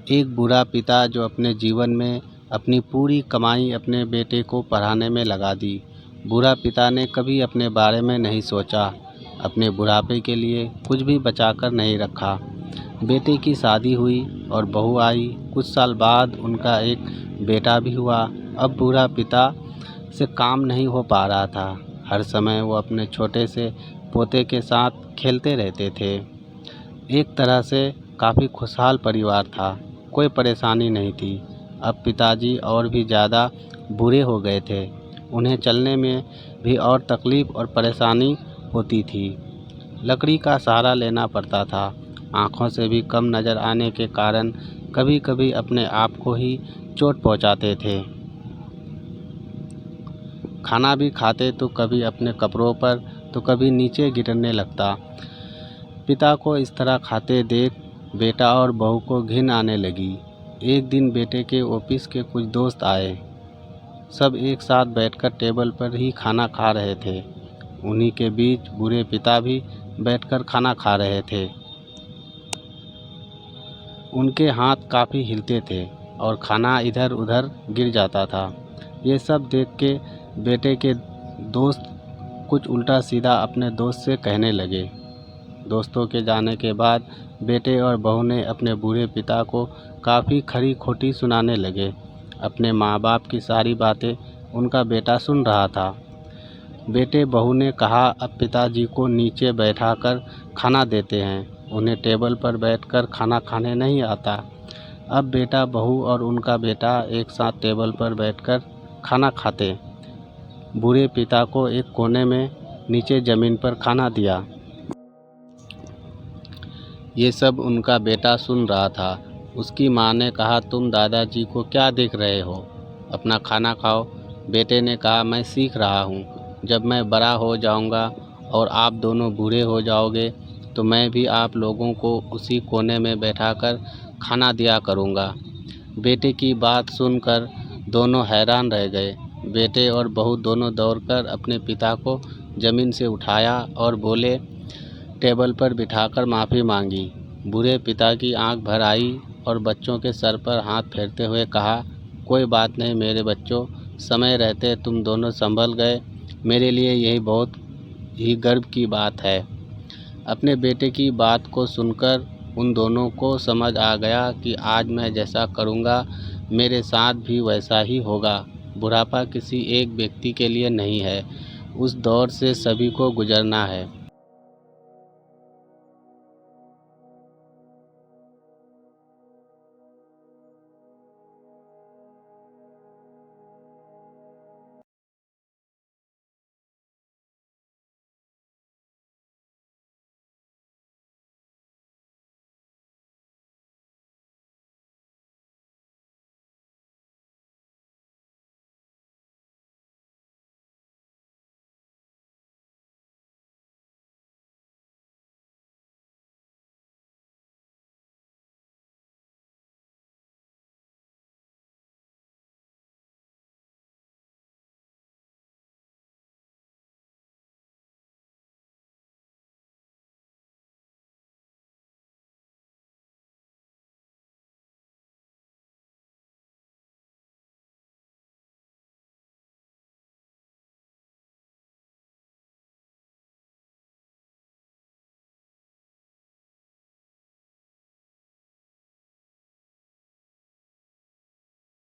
एक बुरा पिता जो अपने जीवन में अपनी पूरी कमाई अपने बेटे को पढ़ाने में लगा दी। बुरा पिता ने कभी अपने बारे में नहीं सोचा, अपने बुढ़ापे के लिए कुछ भी बचाकर नहीं रखा। बेटे की शादी हुई और बहू आई। कुछ साल बाद उनका एक बेटा भी हुआ। अब बुरा पिता से काम नहीं हो पा रहा था। हर समय वो अपने छोटे से पोते के साथ खेलते रहते थे। एक तरह से काफ़ी खुशहाल परिवार था, कोई परेशानी नहीं थी। अब पिताजी और भी ज़्यादा बुरे हो गए थे। उन्हें चलने में भी और तकलीफ़ और परेशानी होती थी। लकड़ी का सहारा लेना पड़ता था। आँखों से भी कम नज़र आने के कारण कभी कभी अपने आप को ही चोट पहुँचाते थे। खाना भी खाते तो कभी अपने कपड़ों पर तो कभी नीचे गिरने लगता। पिता को इस तरह खाते देख बेटा और बहू को घिन आने लगी। एक दिन बेटे के ऑफिस के कुछ दोस्त आए। सब एक साथ बैठकर टेबल पर ही खाना खा रहे थे। उन्हीं के बीच बुरे पिता भी बैठकर खाना खा रहे थे। उनके हाथ काफ़ी हिलते थे और खाना इधर उधर गिर जाता था। ये सब देख के बेटे के दोस्त कुछ उल्टा सीधा अपने दोस्त से कहने लगे। दोस्तों के जाने के बाद बेटे और बहू ने अपने बूढ़े पिता को काफ़ी खरी खोटी सुनाने लगे। अपने माँ बाप की सारी बातें उनका बेटा सुन रहा था। बेटे बहू ने कहा, अब पिताजी को नीचे बैठाकर खाना देते हैं, उन्हें टेबल पर बैठकर खाना खाने नहीं आता। अब बेटा बहू और उनका बेटा एक साथ टेबल पर बैठकर खाना खाते। बूढ़े पिता को एक कोने में नीचे ज़मीन पर खाना दिया। ये सब उनका बेटा सुन रहा था। उसकी माँ ने कहा, तुम दादाजी को क्या देख रहे हो, अपना खाना खाओ। बेटे ने कहा, मैं सीख रहा हूँ। जब मैं बड़ा हो जाऊँगा और आप दोनों बूढ़े हो जाओगे तो मैं भी आप लोगों को उसी कोने में बैठाकर खाना दिया करूँगा। बेटे की बात सुनकर दोनों हैरान रह गए। बेटे और बहू दोनों दौड़कर अपने पिता को ज़मीन से उठाया और बोले, टेबल पर बिठाकर माफ़ी मांगी। बूढ़े पिता की आंख भर आई और बच्चों के सर पर हाथ फेरते हुए कहा, कोई बात नहीं मेरे बच्चों, समय रहते तुम दोनों संभल गए, मेरे लिए यही बहुत ही गर्व की बात है। अपने बेटे की बात को सुनकर उन दोनों को समझ आ गया कि आज मैं जैसा करूँगा मेरे साथ भी वैसा ही होगा। बुढ़ापा किसी एक व्यक्ति के लिए नहीं है, उस दौर से सभी को गुजरना है।